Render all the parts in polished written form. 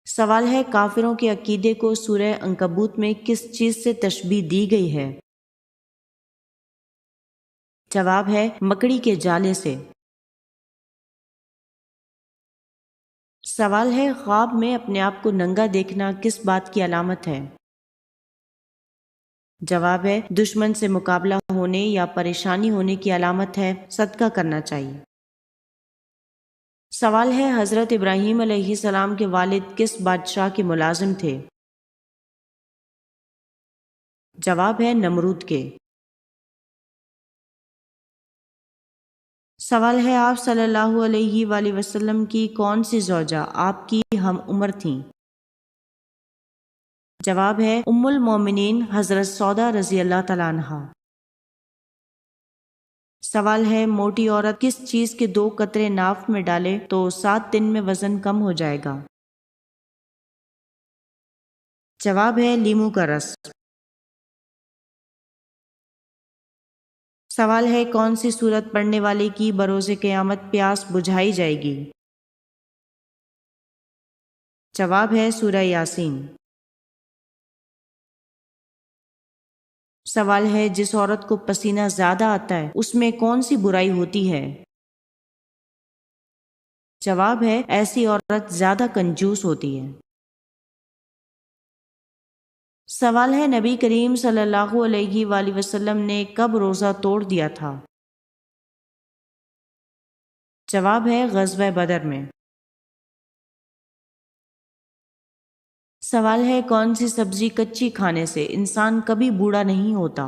سوال ہے کافروں کے عقیدے کو سورہ عنکبوت میں کس چیز سے تشبیہ دی گئی ہے؟ جواب ہے مکڑی کے جالے سے۔ سوال ہے خواب میں اپنے آپ کو ننگا دیکھنا کس بات کی علامت ہے؟ جواب ہے دشمن سے مقابلہ ہونے یا پریشانی ہونے کی علامت ہے، صدقہ کرنا چاہیے۔ سوال ہے حضرت ابراہیم علیہ السلام کے والد کس بادشاہ کے ملازم تھے؟ جواب ہے نمرود کے۔ سوال ہے آپ صلی اللہ علیہ وآلہ وسلم کی کون سی زوجہ آپ کی ہم عمر تھیں؟ جواب ہے ام المومنین حضرت سودا رضی اللہ تعالیٰ عنہا۔ سوال ہے موٹی عورت کس چیز کے 2 قطرے ناف میں ڈالے تو 7 دن میں وزن کم ہو جائے گا؟ جواب ہے لیموں کا رس۔ سوال ہے کون سی سورت پڑھنے والے کی بروز قیامت پیاس بجھائی جائے گی؟ جواب ہے سورہ یاسین۔ سوال ہے جس عورت کو پسینہ زیادہ آتا ہے اس میں کون سی برائی ہوتی ہے؟ جواب ہے ایسی عورت زیادہ کنجوس ہوتی ہے۔ سوال ہے نبی کریم صلی اللہ علیہ وآلہ وسلم نے کب روزہ توڑ دیا تھا؟ جواب ہے غزوہ بدر میں۔ سوال ہے کون سی سبزی کچی کھانے سے انسان کبھی بوڑھا نہیں ہوتا؟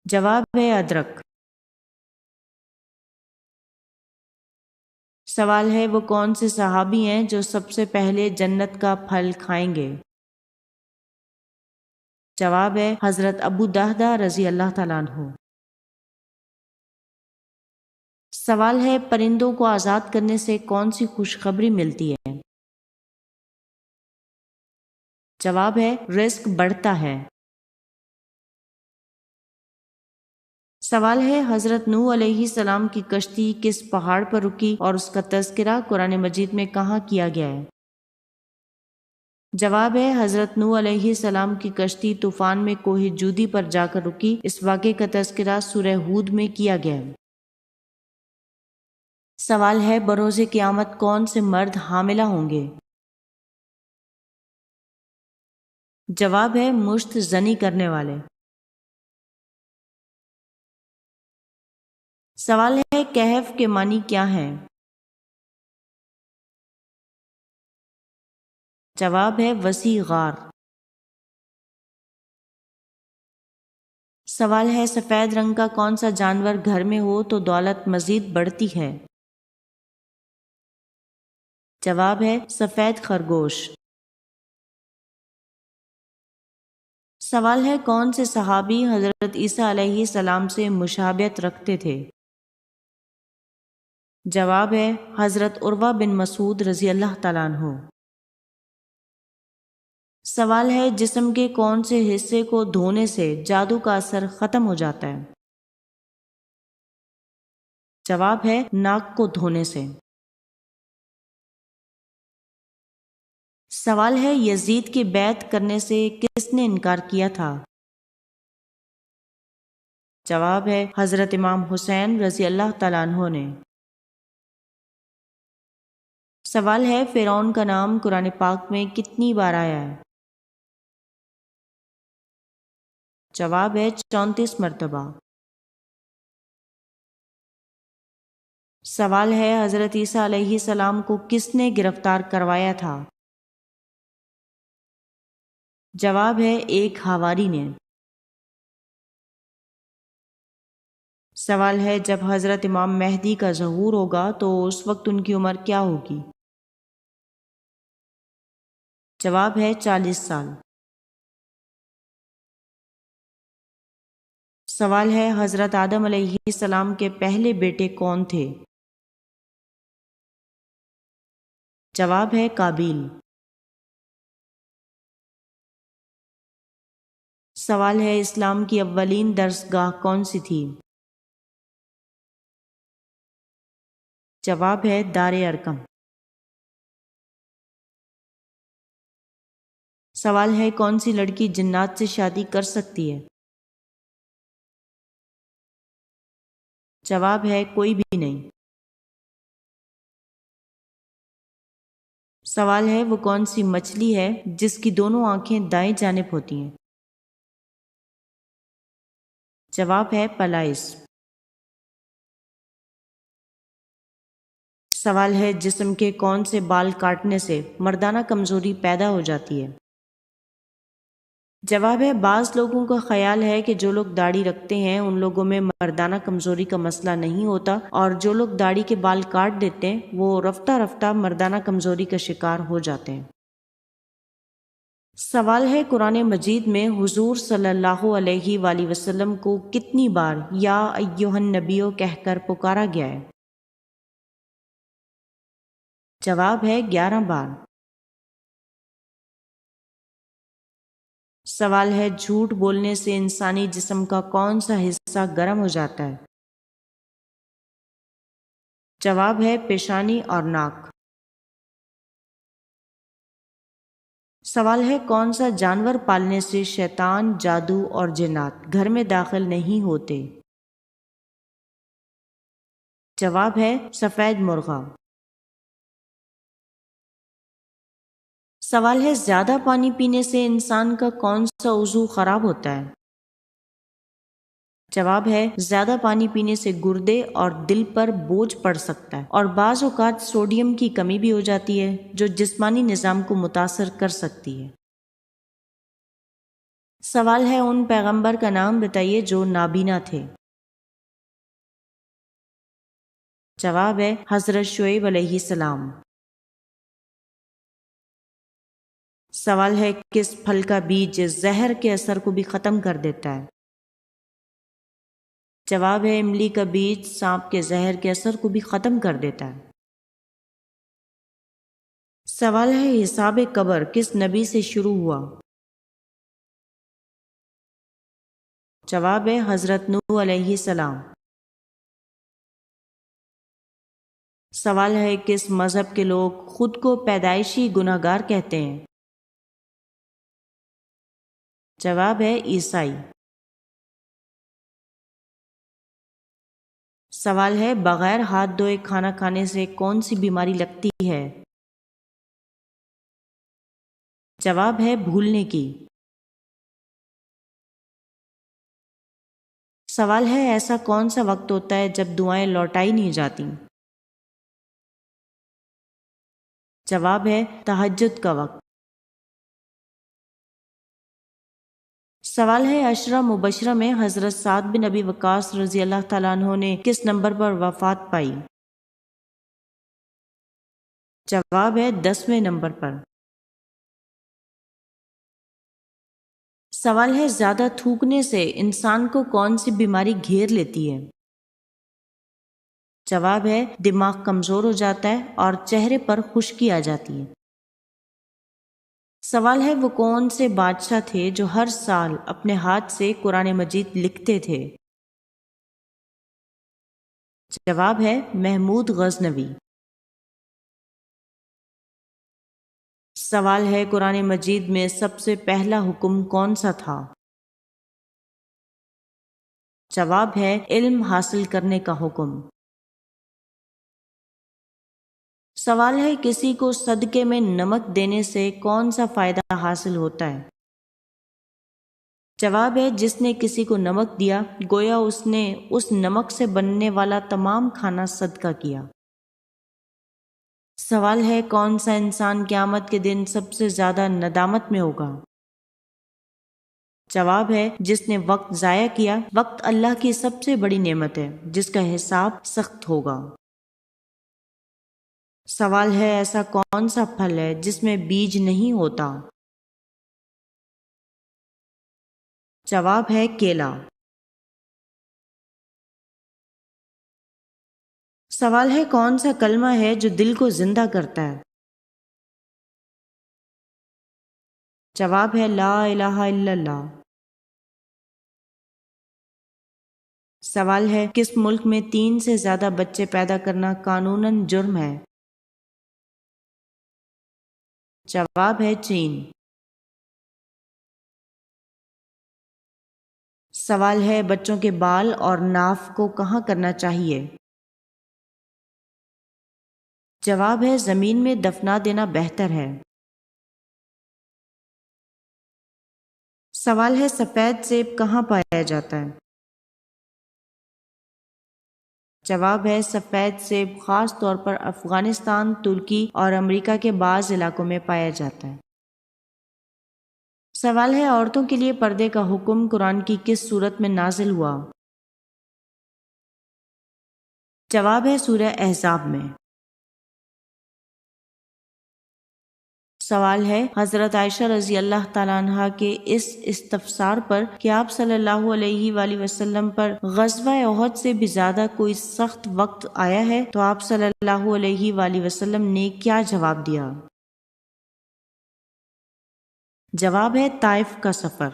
جواب ہے ادرک۔ سوال ہے وہ کون سے صحابی ہیں جو سب سے پہلے جنت کا پھل کھائیں گے؟ جواب ہے حضرت ابو دہدہ رضی اللہ تعالیٰ عنہ۔ سوال ہے پرندوں کو آزاد کرنے سے کون سی خوشخبری ملتی ہے؟ جواب ہے رزق بڑھتا ہے۔ سوال ہے حضرت نوح علیہ السلام کی کشتی کس پہاڑ پر رکی اور اس کا تذکرہ قرآن مجید میں کہاں کیا گیا ہے؟ جواب ہے حضرت نوح علیہ السلام کی کشتی طوفان میں کوہ جودی پر جا کر رکی، اس واقعے کا تذکرہ سورہ ہود میں کیا گیا ہے۔ سوال ہے بروز قیامت کون سے مرد حاملہ ہوں گے؟ جواب ہے مشت زنی کرنے والے۔ سوال ہے کہف کے معنی کیا ہیں؟ جواب ہے وسیع غار۔ سوال ہے سفید رنگ کا کون سا جانور گھر میں ہو تو دولت مزید بڑھتی ہے؟ جواب ہے سفید خرگوش۔ سوال ہے کون سے صحابی حضرت عیسیٰ علیہ السلام سے مشابہت رکھتے تھے؟ جواب ہے حضرت عروہ بن مسعود رضی اللہ تعالیٰ عنہ۔ سوال ہے جسم کے کون سے حصے کو دھونے سے جادو کا اثر ختم ہو جاتا ہے؟ جواب ہے ناک کو دھونے سے۔ سوال ہے یزید کی بیعت کرنے سے کس نے انکار کیا تھا؟ جواب ہے حضرت امام حسین رضی اللہ تعالیٰ عنہ نے۔ سوال ہے فرعون کا نام قرآن پاک میں کتنی بار آیا ہے؟ جواب ہے 34 مرتبہ۔ سوال ہے حضرت عیسیٰ علیہ السلام کو کس نے گرفتار کروایا تھا؟ جواب ہے ایک حواری نے۔ سوال ہے جب حضرت امام مہدی کا ظہور ہوگا تو اس وقت ان کی عمر کیا ہوگی؟ جواب ہے 40 سال۔ سوال ہے حضرت آدم علیہ السلام کے پہلے بیٹے کون تھے؟ جواب ہے قابیل۔ سوال ہے اسلام کی اولین درسگاہ کون سی تھی؟ جواب ہے دار ارقم۔ سوال ہے کون سی لڑکی جنات سے شادی کر سکتی ہے؟ جواب ہے کوئی بھی نہیں۔ سوال ہے وہ کون سی مچھلی ہے جس کی دونوں آنکھیں دائیں جانب ہوتی ہیں؟ جواب ہے پلائس۔ سوال ہے جسم کے کون سے بال کاٹنے سے مردانہ کمزوری پیدا ہو جاتی ہے؟ جواب ہے بعض لوگوں کا خیال ہے کہ جو لوگ داڑھی رکھتے ہیں ان لوگوں میں مردانہ کمزوری کا مسئلہ نہیں ہوتا، اور جو لوگ داڑھی کے بال کاٹ دیتے ہیں وہ رفتہ رفتہ مردانہ کمزوری کا شکار ہو جاتے ہیں۔ سوال ہے قرآن مجید میں حضور صلی اللہ علیہ وآلہ وسلم کو کتنی بار یا ایھا النبیو کہہ کر پکارا گیا ہے؟ جواب ہے 11 بار۔ سوال ہے جھوٹ بولنے سے انسانی جسم کا کون سا حصہ گرم ہو جاتا ہے؟ جواب ہے پیشانی اور ناک۔ سوال ہے کون سا جانور پالنے سے شیطان، جادو اور جنات گھر میں داخل نہیں ہوتے؟ جواب ہے سفید مرغا۔ سوال ہے زیادہ پانی پینے سے انسان کا کون سا عضو خراب ہوتا ہے؟ جواب ہے زیادہ پانی پینے سے گردے اور دل پر بوجھ پڑ سکتا ہے، اور بعض اوقات سوڈیم کی کمی بھی ہو جاتی ہے جو جسمانی نظام کو متاثر کر سکتی ہے۔ سوال ہے ان پیغمبر کا نام بتائیے جو نابینا تھے؟ جواب ہے حضرت شعیب علیہ السلام۔ سوال ہے کس پھل کا بیج زہر کے اثر کو بھی ختم کر دیتا ہے؟ جواب ہے املی کا بیج سانپ کے زہر کے اثر کو بھی ختم کر دیتا ہے۔ سوال ہے حساب قبر کس نبی سے شروع ہوا؟ جواب ہے حضرت نوح علیہ السلام۔ سوال ہے کس مذہب کے لوگ خود کو پیدائشی گناہگار کہتے ہیں؟ جواب ہے عیسائی۔ سوال ہے بغیر ہاتھ دھوئے کھانا کھانے سے کون سی بیماری لگتی ہے؟ جواب ہے بھولنے کی۔ سوال ہے ایسا کون سا وقت ہوتا ہے جب دعائیں لوٹائی نہیں جاتی؟ جواب ہے تہجد کا وقت۔ سوال ہے عشرہ مبشرہ میں حضرت سعد بن ابی وقاص رضی اللہ تعالیٰ عنہ نے کس نمبر پر وفات پائی؟ جواب ہے 10ویں نمبر پر۔ سوال ہے زیادہ تھوکنے سے انسان کو کون سی بیماری گھیر لیتی ہے؟ جواب ہے دماغ کمزور ہو جاتا ہے اور چہرے پر خشکی آ جاتی ہے۔ سوال ہے وہ کون سے بادشاہ تھے جو ہر سال اپنے ہاتھ سے قرآن مجید لکھتے تھے؟ جواب ہے محمود غزنوی۔ سوال ہے قرآن مجید میں سب سے پہلا حکم کون سا تھا؟ جواب ہے علم حاصل کرنے کا حکم۔ سوال ہے کسی کو صدقے میں نمک دینے سے کون سا فائدہ حاصل ہوتا ہے؟ جواب ہے جس نے کسی کو نمک دیا گویا اس نے اس نمک سے بننے والا تمام کھانا صدقہ کیا۔ سوال ہے کون سا انسان قیامت کے دن سب سے زیادہ ندامت میں ہوگا؟ جواب ہے جس نے وقت ضائع کیا۔ وقت اللہ کی سب سے بڑی نعمت ہے جس کا حساب سخت ہوگا۔ سوال ہے ایسا کون سا پھل ہے جس میں بیج نہیں ہوتا؟ جواب ہے کیلا۔ سوال ہے کون سا کلمہ ہے جو دل کو زندہ کرتا ہے؟ جواب ہے لا الہ الا اللہ۔ سوال ہے کس ملک میں 3 سے زیادہ بچے پیدا کرنا قانوناً جرم ہے؟ جواب ہے چین۔ سوال ہے بچوں کے بال اور ناف کو کہاں کرنا چاہیے؟ جواب ہے زمین میں دفنا دینا بہتر ہے۔ سوال ہے سفید سیب کہاں پایا جاتا ہے؟ جواب ہے سفید سیب خاص طور پر افغانستان، ترکی اور امریکہ کے بعض علاقوں میں پایا جاتا ہے۔ سوال ہے عورتوں کے لیے پردے کا حکم قرآن کی کس سورت میں نازل ہوا؟ جواب ہے سورہ احزاب میں۔ سوال ہے حضرت عائشہ رضی اللہ تعالیٰ عنہ کے اس استفسار پر کہ آپ صلی اللہ علیہ وآلہ وسلم پر غزوہ احد سے بھی زیادہ کوئی سخت وقت آیا ہے تو آپ صلی اللہ علیہ وآلہ وسلم نے کیا جواب دیا؟ جواب ہے طائف کا سفر۔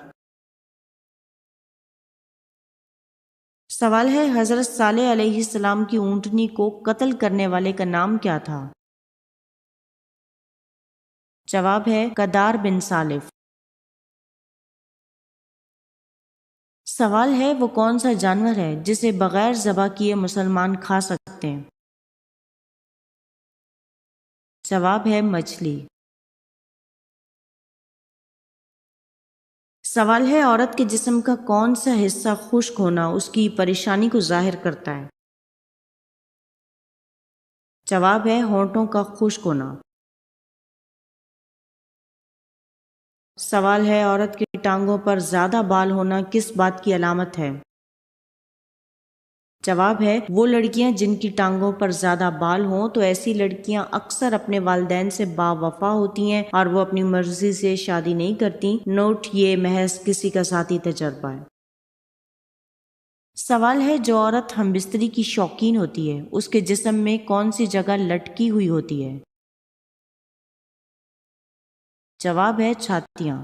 سوال ہے حضرت صالح علیہ السلام کی اونٹنی کو قتل کرنے والے کا نام کیا تھا؟ جواب ہے قدار بن سالف۔ سوال ہے وہ کون سا جانور ہے جسے بغیر ذبح کیے مسلمان کھا سکتے ہیں؟ جواب ہے مچھلی۔ سوال ہے عورت کے جسم کا کون سا حصہ خشک ہونا اس کی پریشانی کو ظاہر کرتا ہے؟ جواب ہے ہونٹوں کا خشک ہونا۔ سوال ہے عورت کی ٹانگوں پر زیادہ بال ہونا کس بات کی علامت ہے؟ جواب ہے وہ لڑکیاں جن کی ٹانگوں پر زیادہ بال ہوں تو ایسی لڑکیاں اکثر اپنے والدین سے با وفا ہوتی ہیں اور وہ اپنی مرضی سے شادی نہیں کرتی۔ نوٹ یہ محض کسی کا ذاتی تجربہ ہے۔ سوال ہے جو عورت ہم بستری کی شوقین ہوتی ہے اس کے جسم میں کون سی جگہ لٹکی ہوئی ہوتی ہے؟ جواب ہے چھاتیاں۔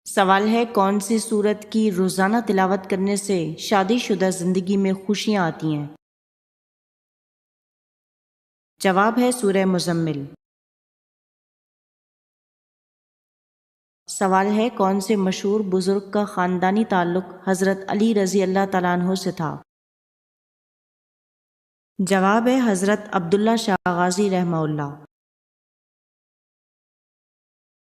سوال ہے کون سی سورت کی روزانہ تلاوت کرنے سے شادی شدہ زندگی میں خوشیاں آتی ہیں؟ جواب ہے سورہ مزمل۔ سوال ہے کون سے مشہور بزرگ کا خاندانی تعلق حضرت علی رضی اللہ تعالیٰ عنہ سے تھا؟ جواب ہے حضرت عبداللہ شاہ غازی رحمہ اللہ۔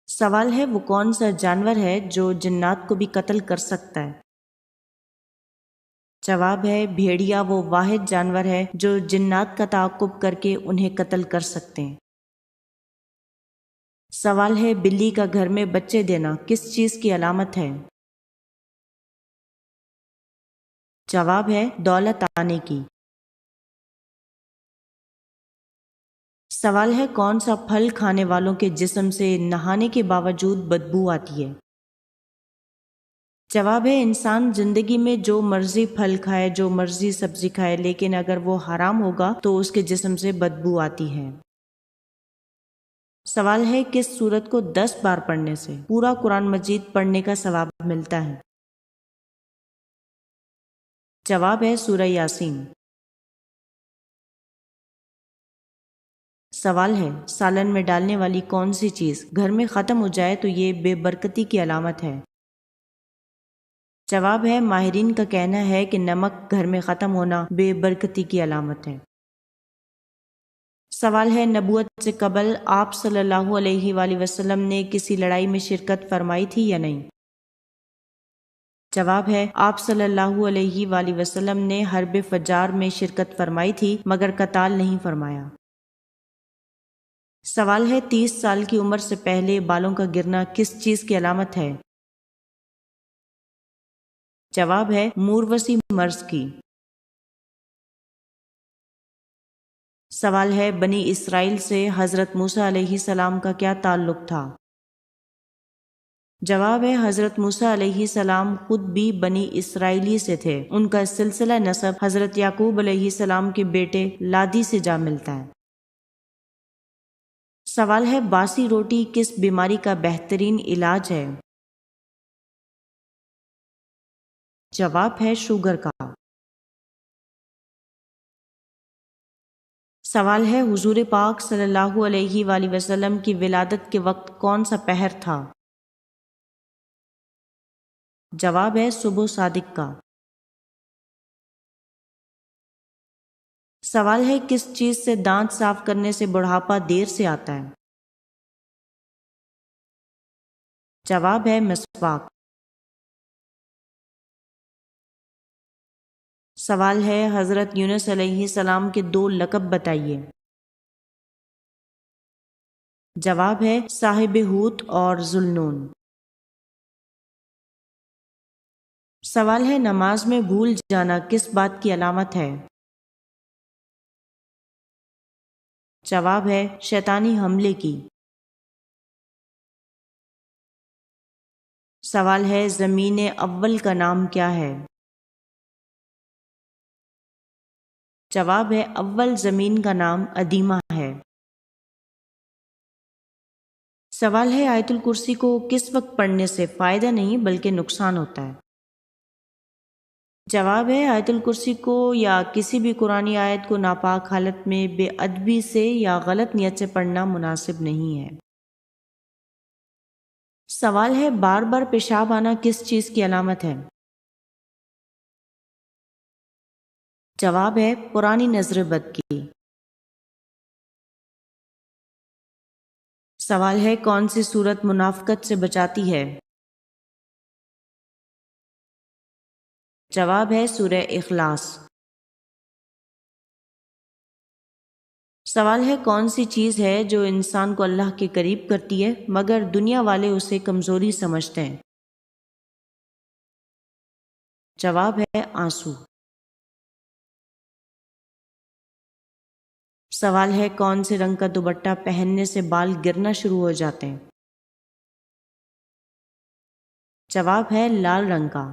سوال ہے وہ کون سا جانور ہے جو جنات کو بھی قتل کر سکتا ہے؟ جواب ہے بھیڑیا وہ واحد جانور ہے جو جنات کا تعاقب کر کے انہیں قتل کر سکتے ہیں۔ سوال ہے بلی کا گھر میں بچے دینا کس چیز کی علامت ہے؟ جواب ہے دولت آنے کی۔ سوال ہے کون سا پھل کھانے والوں کے جسم سے نہانے کے باوجود بدبو آتی ہے؟ جواب ہے انسان زندگی میں جو مرضی پھل کھائے جو مرضی سبزی کھائے لیکن اگر وہ حرام ہوگا تو اس کے جسم سے بدبو آتی ہے۔ سوال ہے کس سورت کو 10 بار پڑھنے سے پورا قرآن مجید پڑھنے کا ثواب ملتا ہے؟ جواب ہے سورہ یاسین۔ سوال ہے سالن میں ڈالنے والی کون سی چیز گھر میں ختم ہو جائے تو یہ بے برکتی کی علامت ہے؟ جواب ہے ماہرین کا کہنا ہے کہ نمک گھر میں ختم ہونا بے برکتی کی علامت ہے۔ سوال ہے نبوت سے قبل آپ صلی اللہ علیہ وآلہ وسلم نے کسی لڑائی میں شرکت فرمائی تھی یا نہیں؟ جواب ہے آپ صلی اللہ علیہ وآلہ وسلم نے حرب فجار میں شرکت فرمائی تھی مگر قتال نہیں فرمایا۔ سوال ہے 30 سال کی عمر سے پہلے بالوں کا گرنا کس چیز کی علامت ہے؟ جواب ہے موروثی مرض کی۔ سوال ہے بنی اسرائیل سے حضرت موسیٰ علیہ السلام کا کیا تعلق تھا؟ جواب ہے حضرت موسیٰ علیہ السلام خود بھی بنی اسرائیلی سے تھے، ان کا سلسلہ نسب حضرت یعقوب علیہ السلام کے بیٹے لادی سے جا ملتا ہے۔ سوال ہے باسی روٹی کس بیماری کا بہترین علاج ہے؟ جواب ہے شوگر کا۔ سوال ہے حضور پاک صلی اللہ علیہ وآلہ وسلم کی ولادت کے وقت کون سا پہر تھا؟ جواب ہے صبح صادق کا۔ سوال ہے کس چیز سے دانت صاف کرنے سے بڑھاپا دیر سے آتا ہے؟ جواب ہے مسواک۔ سوال ہے حضرت یونس علیہ السلام کے 2 لقب بتائیے۔ جواب ہے صاحب حوت اور ذوالنون۔ سوال ہے نماز میں بھول جانا کس بات کی علامت ہے؟ جواب ہے شیطانی حملے کی۔ سوال ہے زمین اول کا نام کیا ہے؟ جواب ہے اول زمین کا نام ادیمہ ہے۔ سوال ہے آیت الکرسی کو کس وقت پڑھنے سے فائدہ نہیں بلکہ نقصان ہوتا ہے؟ جواب ہے آیت الکرسی کو یا کسی بھی قرآنی آیت کو ناپاک حالت میں بے ادبی سے یا غلط نیت سے پڑھنا مناسب نہیں ہے۔ سوال ہے بار بار پیشاب آنا کس چیز کی علامت ہے؟ جواب ہے پرانی نظر بد کی۔ سوال ہے کون سی صورت منافقت سے بچاتی ہے؟ جواب ہے سورہ اخلاص۔ سوال ہے کون سی چیز ہے جو انسان کو اللہ کے قریب کرتی ہے مگر دنیا والے اسے کمزوری سمجھتے ہیں؟ جواب ہے آنسو۔ سوال ہے کون سے رنگ کا دوپٹہ پہننے سے بال گرنا شروع ہو جاتے ہیں؟ جواب ہے لال رنگ کا۔